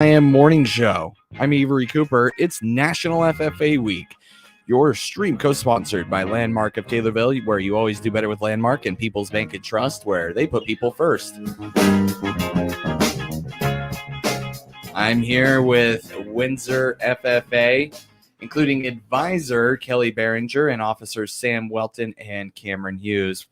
WTIM morning show. I'm Avery Cooper. It's National FFA Week. Your stream co-sponsored by Landmark of Taylorville, where you always do better with Landmark, and People's Bank and Trust, where they put people first. I'm here with Windsor FFA, including advisor Kelly Behringer and officers Sam Welton and Cameron Hughes.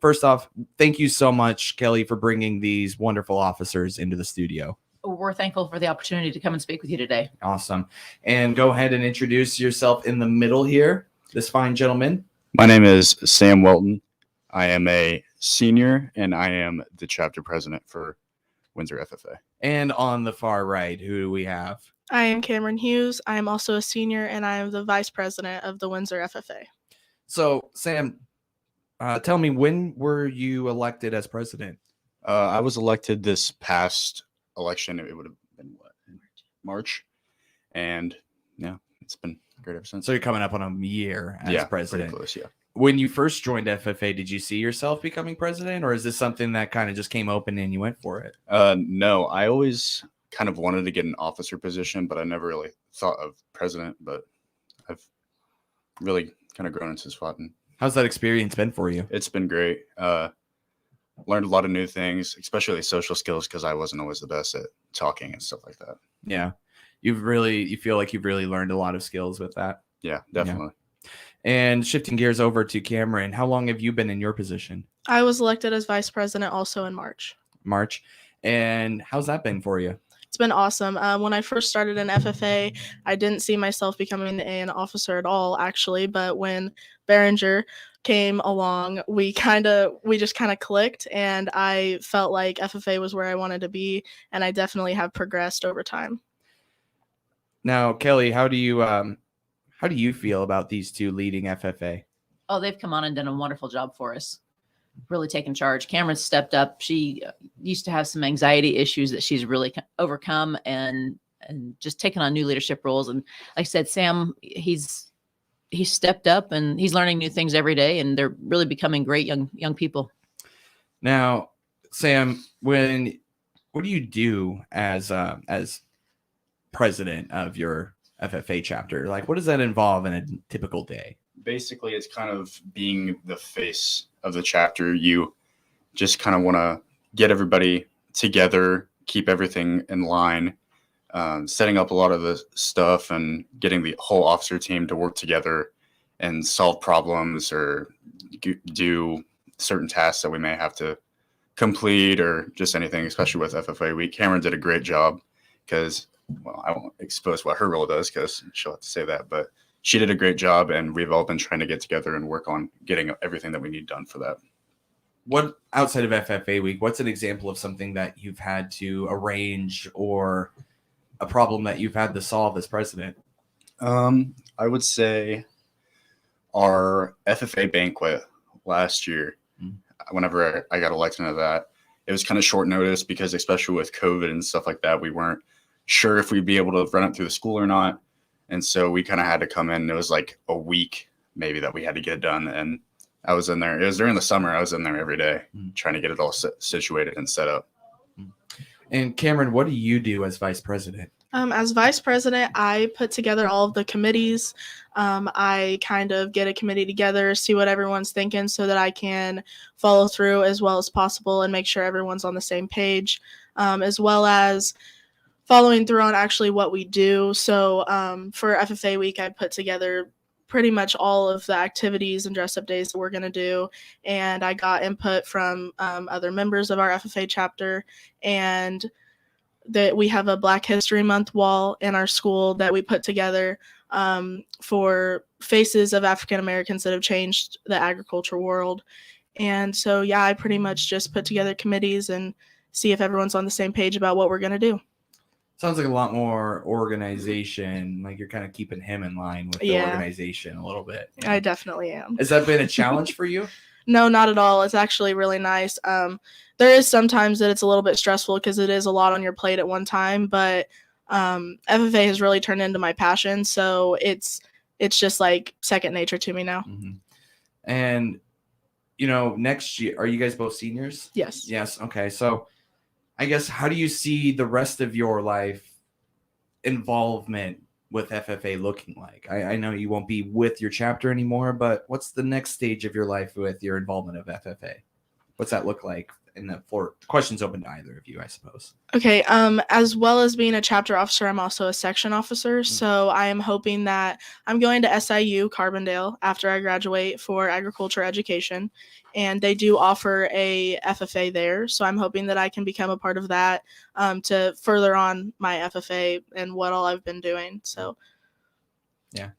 First off, thank you so much, Kelly, for bringing these wonderful officers into the studio. We're thankful for the opportunity to come and speak with you today. Awesome. And go ahead and introduce yourself in the middle here, this fine gentleman. My name is Sam Welton. I am a senior, and I am the chapter president for Windsor FFA. And on the far right, who do we have? I am Cameron Hughes. I am also a senior, and I am the vice president of the Windsor FFA. So, Sam, tell me, when were you elected as president? I was elected this past election. It would have been in March, and yeah, it's been great ever since. So you're coming up on a year as president. Pretty close, yeah. When you first joined FFA, did you see yourself becoming president, or is this something that kind of just came open and you went for it? No, I always kind of wanted to get an officer position, but I never really thought of president. But I've really kind of grown into this spot. And how's that experience been for you? It's been great. Learned a lot of new things, especially social skills, because I wasn't always the best at talking and stuff like that. Yeah. You feel like you've really learned a lot of skills with that. Yeah, definitely. Yeah. And shifting gears over to Cameron, how long have you been in your position? I was elected as vice president also in March. And how's that been for you? It's been awesome. When I first started in FFA, I didn't see myself becoming an officer at all, actually. But when Behringer came along, we just kind of clicked, and I felt like FFA was where I wanted to be, and I definitely have progressed over time. Now, Kelly, how do you feel about these two leading FFA? Oh, they've come on and done a wonderful job for us. Really taken charge. Cameron stepped up. She used to have some anxiety issues that she's really overcome and just taken on new leadership roles. And like I said, Sam, he's stepped up and he's learning new things every day, and they're really becoming great young people. Now, Sam, what do you do as president of your FFA chapter? Like, what does that involve in a typical day? Basically, it's kind of being the face of the chapter. You just kind of want to get everybody together, keep everything in line, setting up a lot of the stuff and getting the whole officer team to work together and solve problems or do certain tasks that we may have to complete or just anything, especially with FFA week. Cameron did a great job because, well, I won't expose what her role does because she'll have to say that, but she did a great job, and we've all been trying to get together and work on getting everything that we need done for that. What, outside of FFA week, what's an example of something that you've had to arrange or a problem that you've had to solve as president? I would say our FFA banquet last year, whenever I got elected into that, it was kind of short notice because especially with COVID and stuff like that, we weren't sure if we'd be able to run it through the school or not. And so we kind of had to come in. It was like a week maybe that we had to get it done. And I was in there. It was during the summer. I was in there every day trying to get it all situated and set up. And Cameron, what do you do as vice president? As vice president, I put together all of the committees. I kind of get a committee together, see what everyone's thinking so that I can follow through as well as possible and make sure everyone's on the same page, as well as following through on actually what we do. So for FFA week, I put together pretty much all of the activities and dress-up days that we're going to do. And I got input from other members of our FFA chapter. And that we have a Black History Month wall in our school that we put together for faces of African Americans that have changed the agriculture world. And so, yeah, I pretty much just put together committees and see if everyone's on the same page about what we're going to do. Sounds like a lot more organization. Like you're kind of keeping him in line with the organization a little bit. Yeah. I definitely am. Has that been a challenge for you? No, not at all. It's actually really nice. There is sometimes that it's a little bit stressful because it is a lot on your plate at one time, but FFA has really turned into my passion. So it's just like second nature to me now. Mm-hmm. And, next year, are you guys both seniors? Yes. Yes. Okay. So I guess, how do you see the rest of your life involvement with FFA looking like? I know you won't be with your chapter anymore, but what's the next stage of your life with your involvement of FFA? What's that look like? And the floor questions open to either of you, I suppose. Okay. As well as being a chapter officer, I'm also a section officer. So I am hoping that I'm going to SIU Carbondale after I graduate for agriculture education, and they do offer a FFA there. So I'm hoping that I can become a part of that to further on my FFA and what all I've been doing. So. Yeah.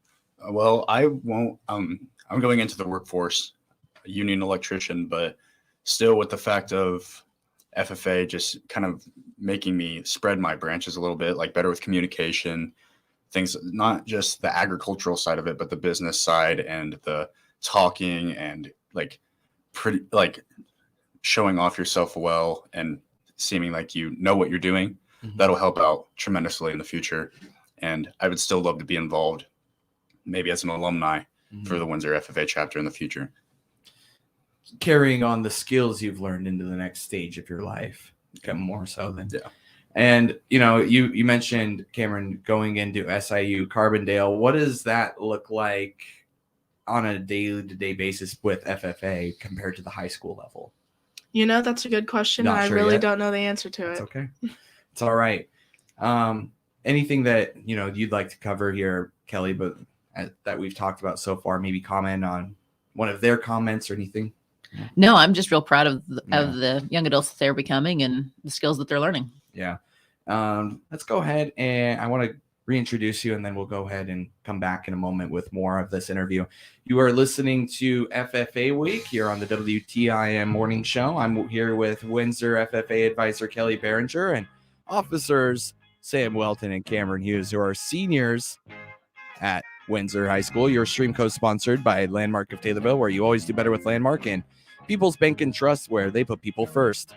Well, I won't. I'm going into the workforce, a union electrician, but still with the fact of FFA just kind of making me spread my branches a little bit, like better with communication, things, not just the agricultural side of it, but the business side and the talking and like pretty like showing off yourself well and seeming like you know what you're doing. Mm-hmm. That'll help out tremendously in the future. And I would still love to be involved, maybe as an alumni for the Windsor FFA chapter in the future. Carrying on the skills you've learned into the next stage of your life, more so than. Yeah. And you mentioned, Cameron, going into SIU Carbondale. What does that look like on a day-to-day basis with FFA compared to the high school level? That's a good question. Not And sure I really yet? don't know the answer to It's it. okay. It's all right. Anything that you'd like to cover here, Kelly, but that we've talked about so far? Maybe comment on one of their comments or anything. No, I'm just real proud of the young adults that they're becoming and the skills that they're learning. Yeah. Let's go ahead, and I want to reintroduce you, and then we'll go ahead and come back in a moment with more of this interview. You are listening to FFA Week here on the WTIM Morning Show. I'm here with Windsor FFA advisor Kelly Behringer and officers Sam Welton and Cameron Hughes, who are seniors at Windsor High School. Your stream co-sponsored by Landmark of Taylorville, where you always do better with Landmark, and People's Bank and Trust, where they put people first.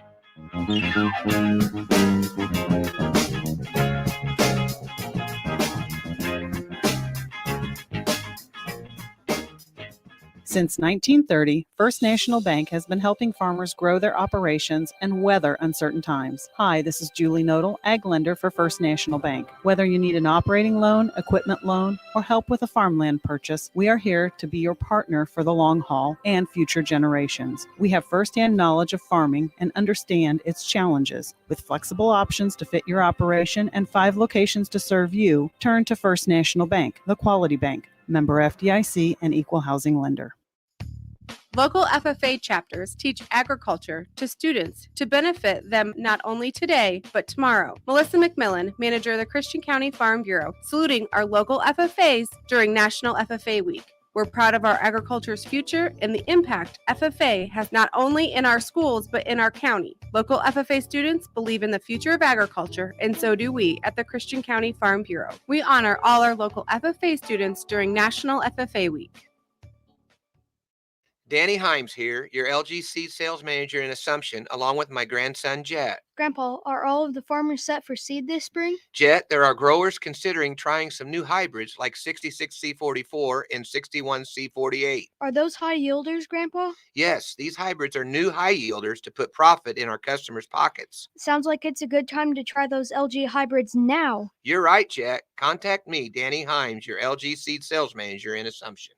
Since 1930, First National Bank has been helping farmers grow their operations and weather uncertain times. Hi, this is Julie Nodal, Ag Lender for First National Bank. Whether you need an operating loan, equipment loan, or help with a farmland purchase, we are here to be your partner for the long haul and future generations. We have firsthand knowledge of farming and understand its challenges. With flexible options to fit your operation and 5 locations to serve you, turn to First National Bank, the quality bank, member FDIC, and equal housing lender. Local FFA chapters teach agriculture to students to benefit them not only today, but tomorrow. Melissa McMillan, manager of the Christian County Farm Bureau, saluting our local FFAs during National FFA Week. We're proud of our agriculture's future and the impact FFA has not only in our schools, but in our county. Local FFA students believe in the future of agriculture, and so do we at the Christian County Farm Bureau. We honor all our local FFA students during National FFA Week. Danny Himes here, your LG seed sales manager in Assumption, along with my grandson, Jet. Grandpa, are all of the farmers set for seed this spring? Jet, there are growers considering trying some new hybrids like 66C44 and 61C48. Are those high yielders, Grandpa? Yes, these hybrids are new high yielders to put profit in our customers' pockets. Sounds like it's a good time to try those LG hybrids now. You're right, Jet. Contact me, Danny Himes, your LG seed sales manager in Assumption.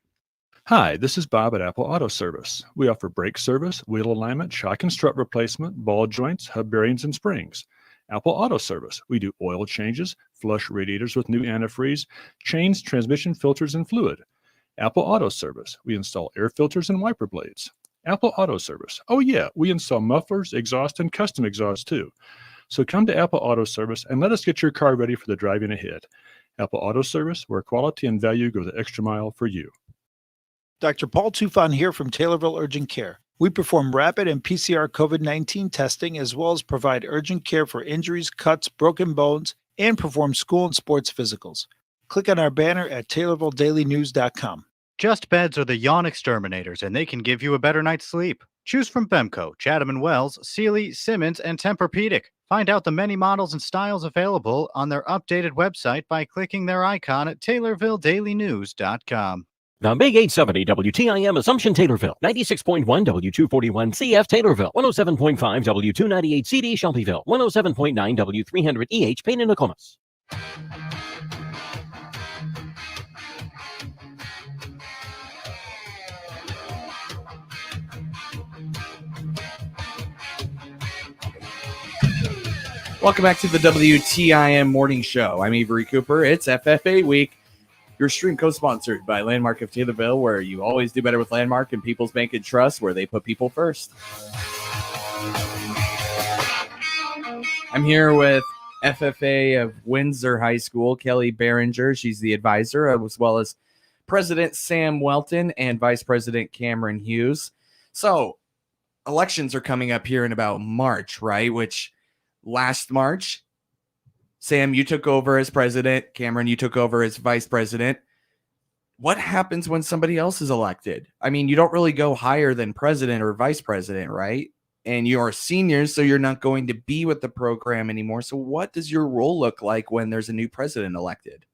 Hi, this is Bob at Apple Auto Service. We offer brake service, wheel alignment, shock and strut replacement, ball joints, hub bearings, and springs. Apple Auto Service. We do oil changes, flush radiators with new antifreeze, chains, transmission filters, and fluid. Apple Auto Service. We install air filters and wiper blades. Apple Auto Service. Oh yeah, we install mufflers, exhaust, and custom exhaust too. So come to Apple Auto Service and let us get your car ready for the driving ahead. Apple Auto Service, where quality and value go the extra mile for you. Dr. Paul Tufan here from Taylorville Urgent Care. We perform rapid and PCR COVID-19 testing as well as provide urgent care for injuries, cuts, broken bones, and perform school and sports physicals. Click on our banner at TaylorvilleDailyNews.com. Just Beds are the yawn exterminators, and they can give you a better night's sleep. Choose from Bemco, Chatham & Wells, Sealy, Simmons, and Tempur-Pedic. Find out the many models and styles available on their updated website by clicking their icon at TaylorvilleDailyNews.com. The Big 870 WTIM Assumption Taylorville, 96.1 W241 CF Taylorville, 107.5 W298 CD Shelbyville, 107.9 W300 EH Payne and Nokomis. Welcome back to the WTIM Morning Show. I'm Avery Cooper. It's FFA week. Your stream co-sponsored by Landmark of Taylorville, where you always do better with Landmark and People's Bank and Trust, where they put people first. I'm here with FFA of Windsor High School, Kelly Behringer. She's the advisor, as well as President Sam Welton and Vice President Cameron Hughes. So, elections are coming up here in about March, right? Which last March, Sam, you took over as president. Cameron, you took over as vice president. What happens when somebody else is elected? I mean, you don't really go higher than president or vice president, right? And you're seniors, so you're not going to be with the program anymore. So what does your role look like when there's a new president elected?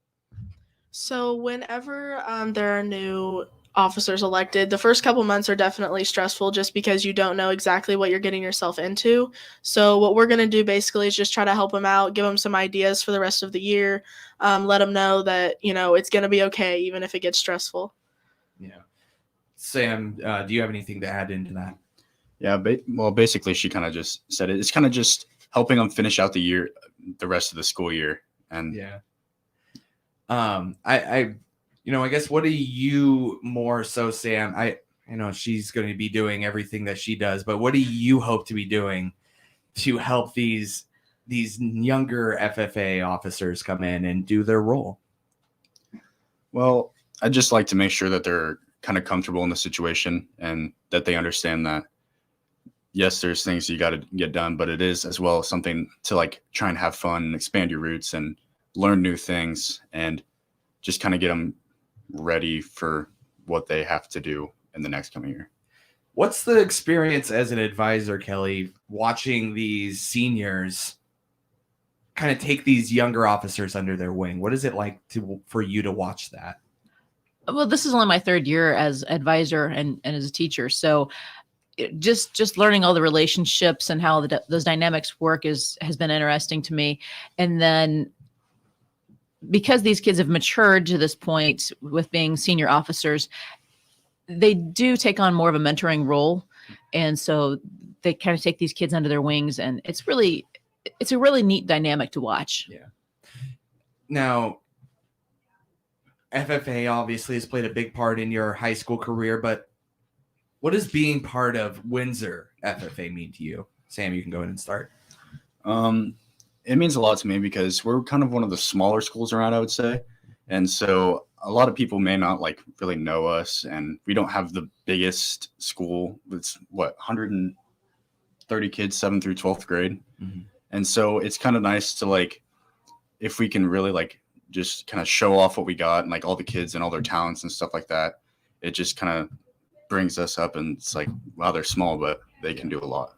So whenever there are new officers elected, the first couple months are definitely stressful just because you don't know exactly what you're getting yourself into. So what we're going to do basically is just try to help them out, give them some ideas for the rest of the year, let them know that, it's going to be okay, even if it gets stressful. Yeah. Sam, do you have anything to add into that? Yeah, basically she kind of just said it. It's kind of just helping them finish out the year, the rest of the school year. And yeah. I guess what do you more so, Sam? I know she's going to be doing everything that she does, but what do you hope to be doing to help these younger FFA officers come in and do their role? Well, I'd just like to make sure that they're kind of comfortable in the situation and that they understand that, yes, there's things you got to get done, but it is as well something to like try and have fun and expand your roots and learn new things and just kind of get them ready for what they have to do in the next coming year. What's the experience as an advisor, Kelly, watching these seniors kind of take these younger officers under their wing? What is it like for you to watch that? Well, this is only my third year as advisor and as a teacher. So just learning all the relationships and how those dynamics work has been interesting to me. And then because these kids have matured to this point with being senior officers, they do take on more of a mentoring role. And so they kind of take these kids under their wings, and it's a really neat dynamic to watch. Yeah. Now, FFA obviously has played a big part in your high school career, but what does being part of Windsor FFA mean to you? Sam, you can go ahead and start. It means a lot to me because we're kind of one of the smaller schools around, I would say. And so a lot of people may not really know us, and we don't have the biggest school. It's 130 kids, 7th through 12th grade. Mm-hmm. And so it's kind of nice to if we can really just kind of show off what we got and all the kids and all their talents and stuff like that, it just kind of brings us up, and it's wow, they're small, but they can do a lot.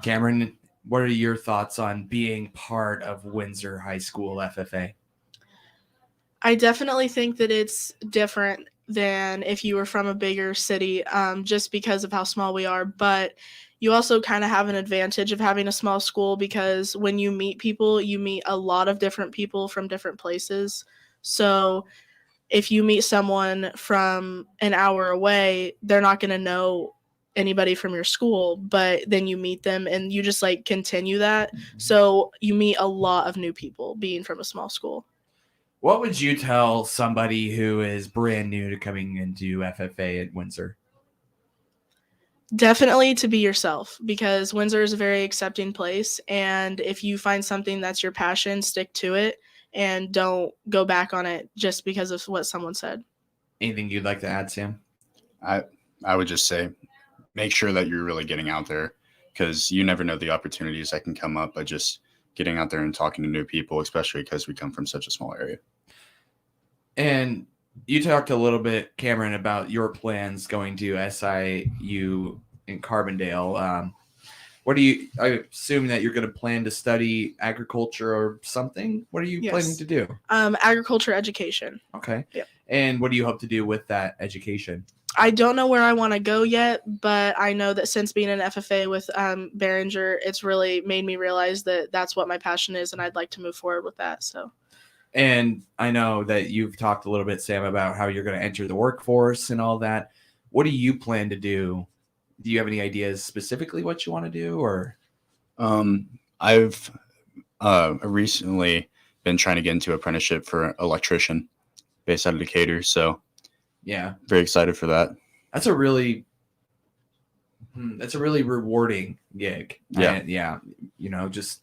Cameron, what are your thoughts on being part of Windsor High School FFA? I definitely think that it's different than if you were from a bigger city, just because of how small we are. But you also kind of have an advantage of having a small school because when you meet people, you meet a lot of different people from different places. So if you meet someone from an hour away, they're not going to know anybody from your school, but then you meet them and you just continue that. So you meet a lot of new people being from a small school. What would you tell somebody who is brand new to coming into FFA at Windsor? Definitely to be yourself, because Windsor is a very accepting place. And if you find something that's your passion, stick to it and don't go back on it just because of what someone said. Anything you'd like to add, Sam? I would just say, make sure that you're really getting out there, because you never know the opportunities that can come up by just getting out there and talking to new people, especially because we come from such a small area. And you talked a little bit, Cameron, about your plans going to SIU in Carbondale. I assume that you're going to plan to study agriculture or something? What are you planning to do? Agriculture education. Okay. Yep. And what do you hope to do with that education? I don't know where I want to go yet, but I know that since being an FFA with Behringer, it's really made me realize that that's what my passion is, and I'd like to move forward with that. So. And I know that you've talked a little bit, Sam, about how you're going to enter the workforce and all that. What do you plan to do? Do you have any ideas specifically what you want to do, or? I recently been trying to get into apprenticeship for an electrician based out of Decatur. So Yeah, very excited for that. that's a really rewarding gig. Yeah. Yeah. Just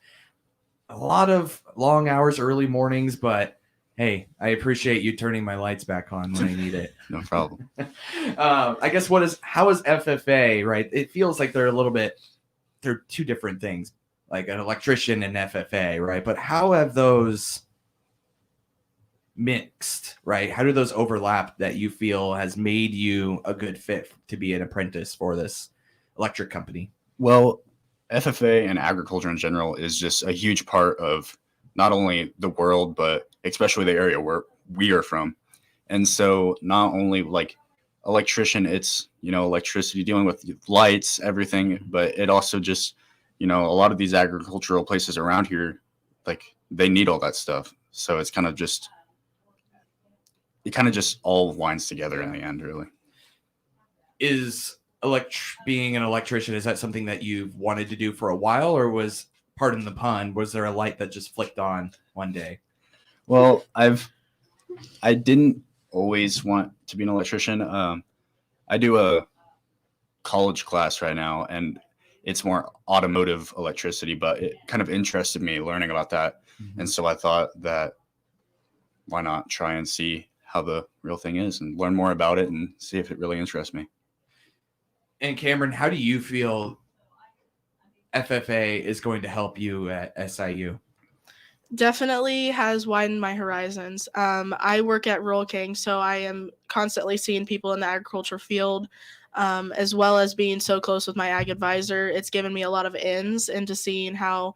a lot of long hours, early mornings, but hey, I appreciate you turning my lights back on when I need it. No problem. I guess how is FFA, right? It feels like they're two different things, like an electrician and FFA, right? But how have those mixed, right? How do those overlap that you feel has made you a good fit to be an apprentice for this electric company? Well, FFA and agriculture in general is just a huge part of not only the world, but especially the area where we are from. And so not only like electrician, it's, electricity, dealing with lights, everything, but it also just, a lot of these agricultural places around here, like they need all that stuff. So it's kind of just all winds together in the end, really. Is being an electrician, is that something that you've wanted to do for a while, or was, pardon the pun, was there a light that just flicked on one day? Well, I didn't always want to be an electrician. I do a college class right now, and it's more automotive electricity, but it kind of interested me learning about that. Mm-hmm. And so I thought that why not try and see how the real thing is and learn more about it and see if it really interests me. And Cameron, how do you feel FFA is going to help you at SIU? Definitely has widened my horizons. I work at Rural King, so I am constantly seeing people in the agriculture field, as well as being so close with my ag advisor. It's given me a lot of ins into seeing how,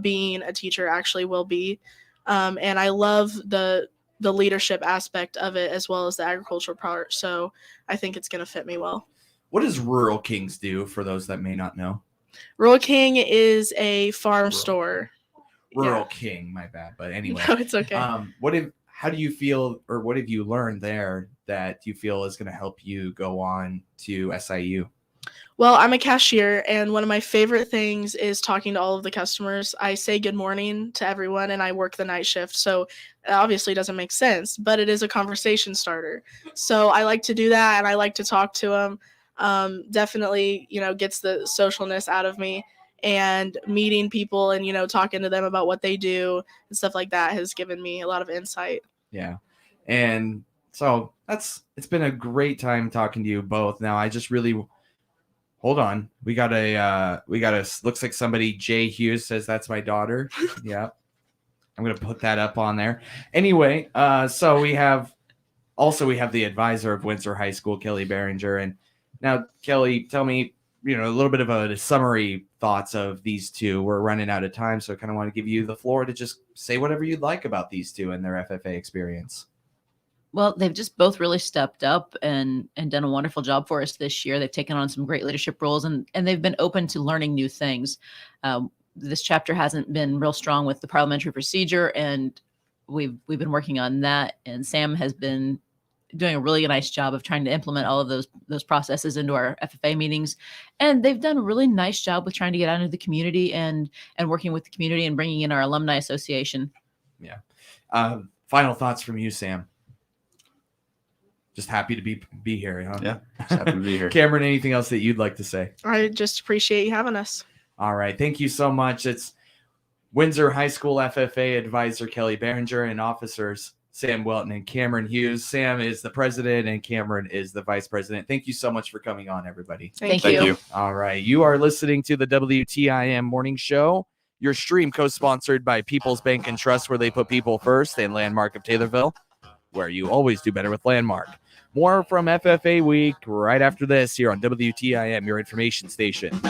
being a teacher actually will be. And I love the leadership aspect of it as well as the agricultural part. So I think it's going to fit me well. What does Rural Kings do for those that may not know? Rural King is a farm store. Rural King, my bad. But anyway, no, it's okay. How do you feel, or what have you learned there that you feel is going to help you go on to SIU? Well, I'm a cashier, and one of my favorite things is talking to all of the customers. I say good morning to everyone, and I work the night shift, so it obviously doesn't make sense, but it is a conversation starter. So I like to do that, and I like to talk to them. Definitely, gets the socialness out of me, and meeting people and, talking to them about what they do and stuff like that has given me a lot of insight. Yeah. And so it's been a great time talking to you both. Now, I just really, hold on. We got looks like somebody, Jay Hughes, says that's my daughter. Yeah. I'm going to put that up on there. Anyway, so we have the advisor of Windsor High School, Kelly Behringer. And now, Kelly, tell me, a little bit of a summary thoughts of these two. We're running out of time, so I kind of want to give you the floor to just say whatever you'd like about these two and their FFA experience. Well, they've just both really stepped up and done a wonderful job for us this year. They've taken on some great leadership roles, and they've been open to learning new things. This chapter hasn't been real strong with the parliamentary procedure, and we've been working on that. And Sam has been doing a really nice job of trying to implement all of those processes into our FFA meetings. And they've done a really nice job with trying to get out into the community and working with the community and bringing in our alumni association. Yeah. Final thoughts from you, Sam. Just happy to be here, huh? Yeah, just happy to be here. Cameron, anything else that you'd like to say? I just appreciate you having us. All right. Thank you so much. It's Windsor High School FFA advisor Kelly Behringer and officers Sam Welton and Cameron Hughes. Sam is the president and Cameron is the vice president. Thank you so much for coming on, everybody. Thank you. All right. You are listening to the WTIM Morning Show. Your stream co-sponsored by People's Bank and Trust, where they put people first, and Landmark of Taylorville, where you always do better with Landmark. More from FFA Week right after this here on WTIM, your information station.